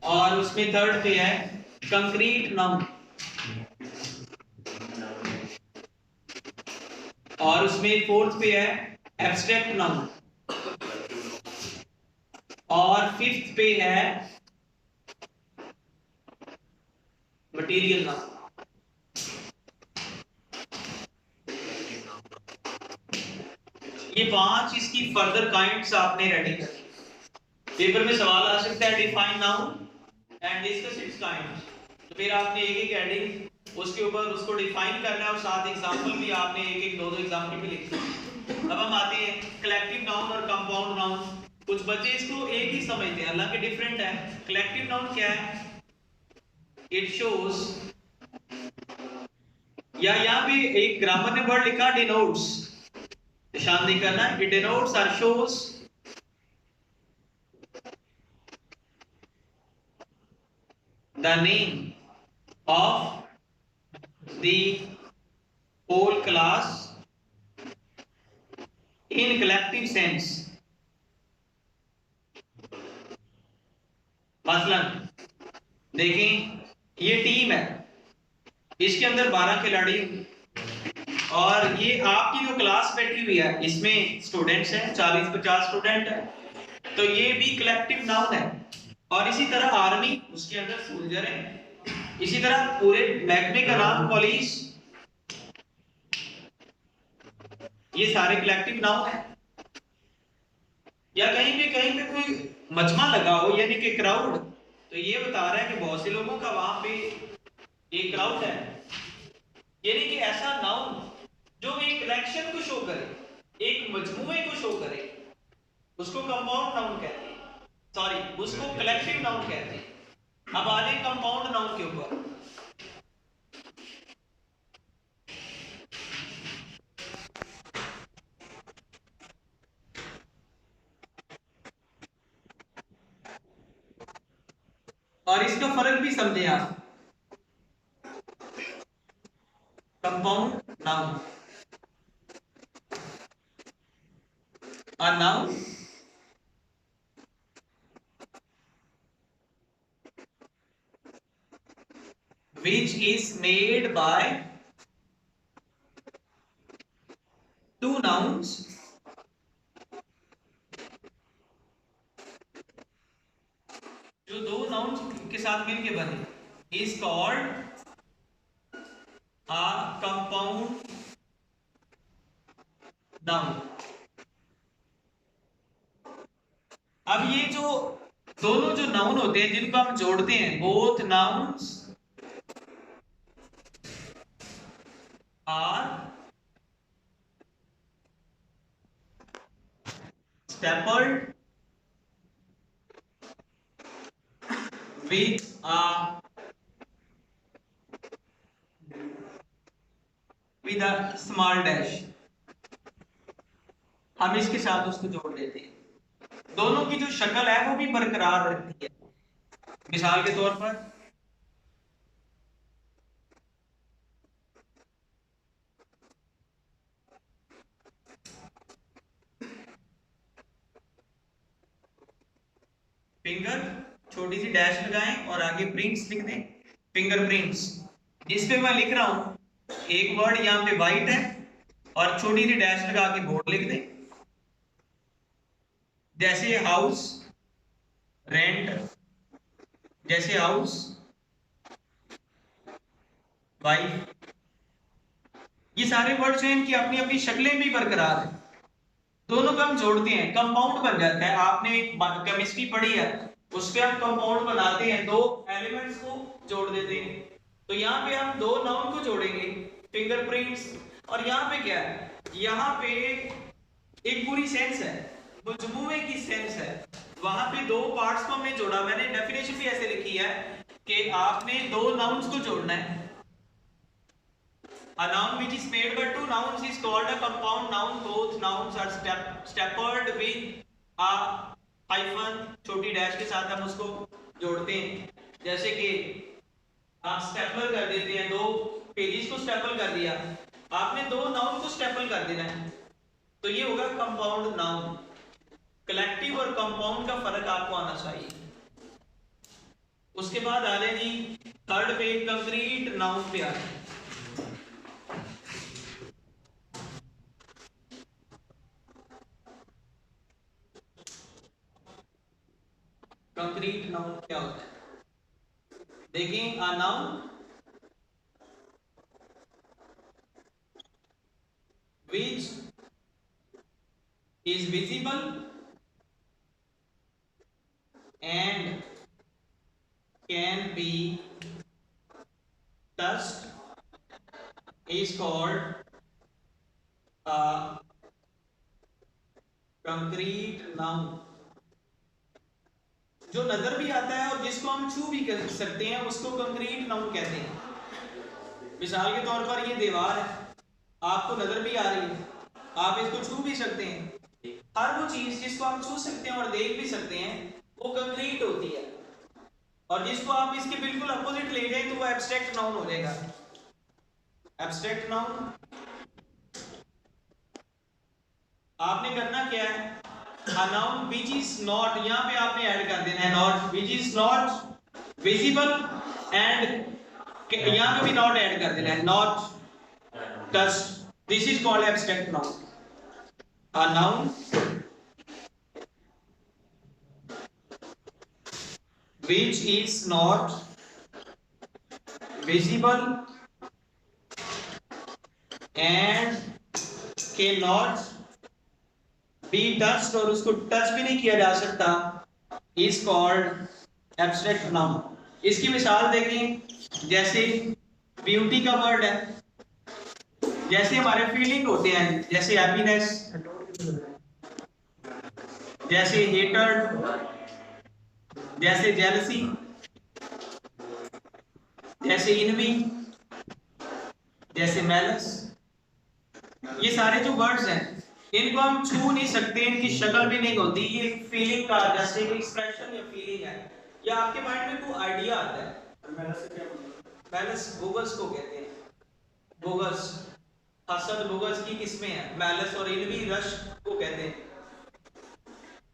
और उसमें थर्ड पे है कंक्रीट नाउन, और उसमें फोर्थ पे है एब्स्ट्रैक्ट नाउन, और फिफ्थ पे है मटेरियल नाउन। ये 5 इसकी फर्दर काइंड्स आपने रेडी कर। पेपर में सवाल आ सकता है define noun and discuss it's kinds, तो फिर आपने एक एक हेडिंग उसके ऊपर उसको डिफाइन करना है और साथ एग्जांपल भी आपने एक एक दो दो एग्जांपल भी लिखने हैं। अब हम आते हैं कलेक्टिव नाउन और कंपाउंड नाउन। कुछ बच्चे इसको एक ही समझते हैं, हालांकि डिफरेंट है। कलेक्टिव नाउन क्या है? इट शोज, या यहाँ पे एक ग्रामर ने वर्ड लिखा डिनोट्स, निशान नहीं करना, इट डिनोट्स और shows the name of the whole class in collective sense। मसलन देखें, ये टीम है, इसके अंदर 12 खिलाड़ी और ये आपकी जो क्लास बैठी हुई है इसमें स्टूडेंट्स हैं, 40-50 स्टूडेंट है, तो ये भी कलेक्टिव नाउन है। और इसी तरह आर्मी, उसके अंदर सोल्जर है, इसी तरह पूरे महकमे का नाम पुलिस, ये सारे कलेक्टिव नाउन है। या कहीं पे कोई मजमा लगा हो यानी कि क्राउड, तो ये बता रहा है कि बहुत से लोगों का वहां पे एक क्राउड है, यानी कि ऐसा नाउन जो एक कलेक्शन को शो करे, एक मजमूए को शो करे, उसको कंपाउंड नाउन कहते हैं, सॉरी उसको कलेक्टिव नाउन कहते हैं। अब आ जाए कंपाउंड नाउन के ऊपर। और इसका फर्क भी समझे आप। Compound noun, a noun which is made by two nouns जो दो नाउन्स के साथ मिलके बने, is called a compound noun। अब ये जो दोनों जो नाउन होते हैं जिनको हम जोड़ते हैं, both nouns are stapled with a small dash। हम इसके साथ उसको जोड़ देते हैं, दोनों की जो शक्ल है वो भी बरकरार रहती है। मिसाल के तौर पर फिंगर, छोटी सी डैश लगाएं और आगे प्रिंट्स लिख दें, फिंगरप्रिंट्स। जिस पे मैं लिख रहा हूं एक वर्ड यहां पे वाइट है और छोटी सी डैश लगा के बोर्ड लिख दें, जैसे हाउस, रेंट, जैसे हाउस, वाइफ, ये सारे वर्ड्स हैं, इनकी अपनी अपनी शक्लें भी बरकरार है, दोनों को हम जोड़ते हैं कंपाउंड बन जाता है। आपने एक केमिस्ट्री पढ़ी है, उसके हम कंपाउंड बनाते हैं, दो एलिमेंट्स को जोड़ देते हैं। तो यहाँ पे हम दो नाउन को जोड़ेंगे, फिंगरप्रिंट्स, और यहाँ पे क्या है, यहाँ पे एक पूरी सेंस है, मजमूए की सेंस है, वहां पे दो पार्ट्स को हमने जोड़ा। मैंने डेफिनेशन भी ऐसे लिखी है कि आपने दो नाउन्स को जोड़ना है। A noun which is made by two nouns is called a compound noun. Both nouns are stapled with a hyphen, छोटी डैश के साथ हम उसको जोड़ते हैं। जैसे कि आप स्टेपल कर देते हैं, दो पेजेस को स्टेपल कर दिया, आपने दो नाउन को स्टेपल कर देना है, तो ये होगा कंपाउंड नाउन। कलेक्टिव और कंपाउंड का फर्क आपको आना चाहिए। उसके बाद आ रहे जी थर्ड पे कंक्रीट नाउन पे आ रहे हैं। कंक्रीट नाउन क्या होता है? देखिए, a noun which is visible and can be touched is called a concrete noun। जो नजर भी आता है और जिसको हम छू भी कर सकते हैं उसको कंक्रीट नाउन कहते हैं। मिसाल के तौर पर ये दीवार है, आपको नजर भी आ रही है, आप इसको छू भी सकते हैं। हर वो चीज जिसको आप छू सकते हैं और देख भी सकते हैं वो कंक्रीट होती है, और जिसको आप इसके बिल्कुल अपोजिट ले जाए तो वो एब्स्ट्रैक्ट नाउन हो जाएगा। एब्स्ट्रैक्ट नाउन आपने करना क्या है, a noun which is not, यहाँ पे आपने ऐड कर देना है not, which is not visible and यहाँ पे भी not ऐड कर देना है, not touched, this is called abstract noun। a noun which is not visible and cannot be touched, और उसको टच भी नहीं किया जा सकता, is called abstract noun। इसकी मिसाल देखें, जैसे ब्यूटी का वर्ड है, जैसे हमारे फीलिंग होते हैं, जैसे हैप्पीनेस, जैसे हेटर्ड, जैसे जेलसी, जैसे इनवी, जैसे मैलस, ये सारे जो वर्ड्स हैं इनको हम छू नहीं सकते, इनकी शक्ल भी नहीं होती, ये फीलिंग का जैसे एक एक्सप्रेशन या फीलिंग है, या आपके माइंड में कोई आइडिया आता है। मैलस से क्या मतलब? मैलस बोगस को कहते हैं, बोगस, हसद बोगस की किस्में हैं, मैलस और इनवी रश को कहते हैं।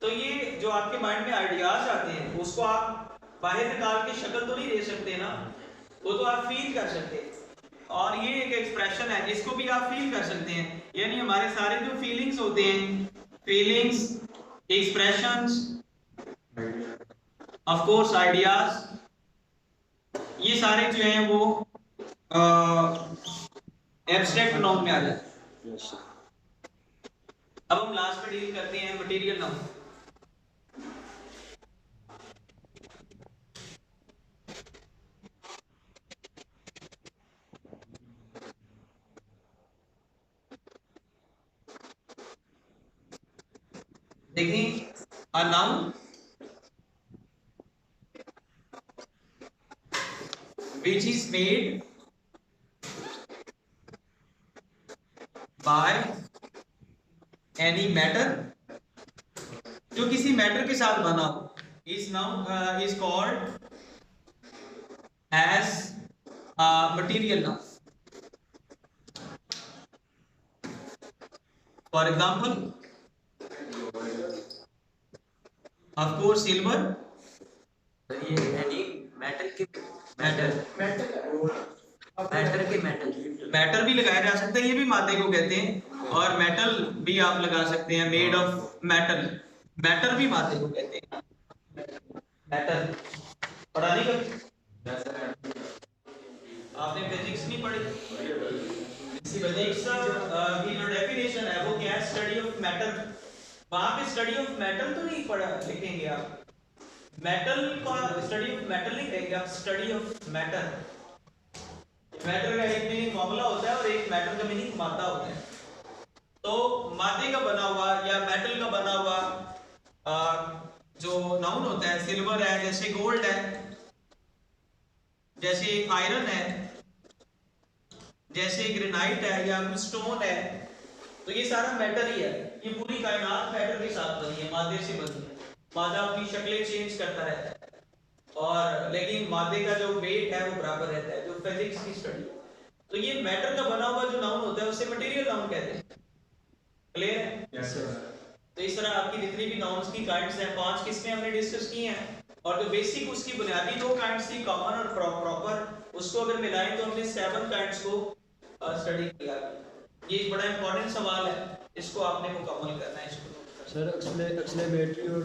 तो ये जो आपके माइंड में आइडियाज आते हैं उसको आप बाहर निकाल के शक्ल तो नहीं दे सकते ना, वो तो आप फील कर सकते हैं, और ये एक एक्सप्रेशन है जिसको भी आप फील कर सकते हैं। यानी हमारे सारे जो फीलिंग्स होते हैं, feelings, expressions, of course ideas, ये सारे जो हैं वो एब्स्ट्रैक्ट नाउन में आ जाते हैं। अब हम लास्ट में डील करते हैं मटेरियल नाउन। देखिए, a noun which is made by any matter, जो किसी मैटर के साथ बना हो, is noun is called as a material noun। For example, of course silver, ये यानी मेटल के मैटर भी लगाया जा सकता है, ये भी मादे को कहते हैं, और मेटल भी आप लगा सकते हैं, मेड ऑफ मेटल, मैटर भी मादे को कहते हैं। मैटर पढ़ा नहीं कभी? आपने फिजिक्स नहीं पढ़ी? फिजिक्स की जो डेफिनेशन है वो क्या है? Study of matter. वहां पे स्टडी ऑफ मेटल तो नहीं पढ़ा लिखेंगे आप, मेटल का स्टडी ऑफ मेटल नहीं कहेंगे आप, स्टडी ऑफ मैटर। मैटर का एक मीनिंग मामला होता है और एक मैटर का मीनिंग मादा होता है। तो मादे का बना हुआ या मेटल का बना हुआ जो नाउन होता है, सिल्वर है, जैसे गोल्ड है, जैसे आयरन है, जैसे ग्रेनाइट है या स्टोन है, तो ये सारा मैटर ही है। ये पूरी कायनात मैटर के साथ बनी है, मादे से बनी है। मादा अपनी शक्लें चेंज करता रहता है, और लेकिन मादे का जो वेट है वो बराबर रहता है, जो फिजिक्स की स्टडी। तो ये मैटर का बना हुआ जो नाउन होता है उसे मटेरियल नाउन कहते हैं। क्लियर है? Yes sir. तो इस तरह आपकी जितनी भी नाउन्स की काइंड्स हैं, 5 किस्में हमने डिस्कस की हैं। और जो बेसिक उसकी बुनियादी 2 काइंड्स थी, कॉमन और प्रॉपर, उसको अगर मिलाएं तो हमने 7 काइंड्स को स्टडी किया। ये एक बड़ा इंपॉर्टेंट सवाल है, इसको आपने मुकम्मल करना है। इसको सर एक्सप्लेमेटरी और